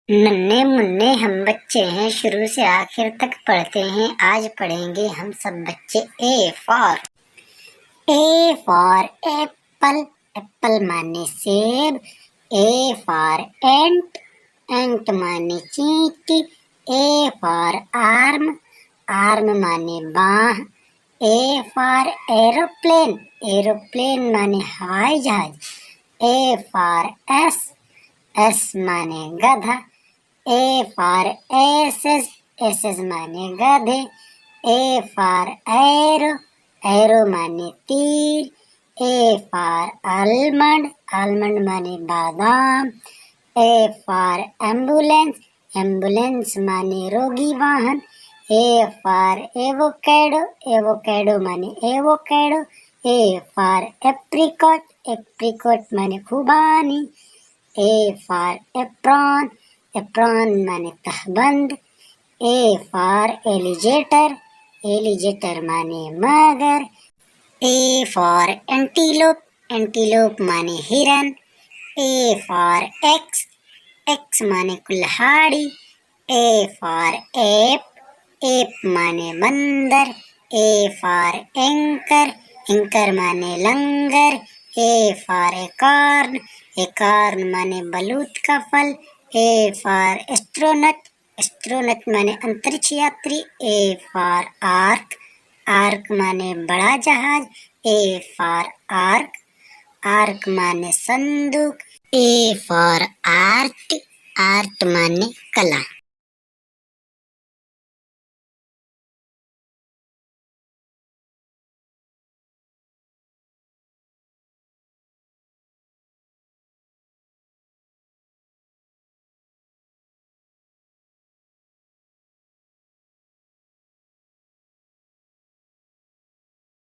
नन्हे मुन्ने हम बच्चे हैं, शुरू से आखिर तक पढ़ते हैं। आज पढ़ेंगे हम सब बच्चे ए फॉर एप्पल, एप्पल माने सेब। ए फॉर एंट, एंट माने चींटी। ए फॉर आर्म, आर्म माने बाह। ए फॉर एरोप्लेन, एरोप्लेन माने हवाई जहाज। ए फॉर एस, एस माने गधा। ए फॉर एसेस, एसेस माने गधे। ए फॉर एरो, एरो माने तीर। ए फॉर आलमंड, आलमंड माने बादाम। ए फॉर एम्बुलेंस, एम्बुलेंस माने रोगी वाहन। ए फॉर एवोकेडो, एवोकेडो माने avocado. A for apricot, apricot माने खुबानी। ए फॉर एप्रॉन, एप्रॉन माने तहबंद। ए फॉर एलिजेटर, एलिजेटर माने मगर। ए फॉर एंटीलोप, एंटीलोप माने हिरन। ए फॉर एक्स, एक्स माने कुल्हाड़ी। ए फॉर एप, एप माने बंदर। ए फॉर एंकर, एंकर माने लंगर। ए फॉर एकॉर्न, एकॉर्न माने बलूत का फल। ए फॉर एस्ट्रोनट, एस्ट्रोनट माने अंतरिक्ष यात्री। ए फॉर आर्क, आर्क माने बड़ा जहाज। ए फॉर आर्क, आर्क माने संदूक। ए फॉर आर्ट, आर्ट माने कला।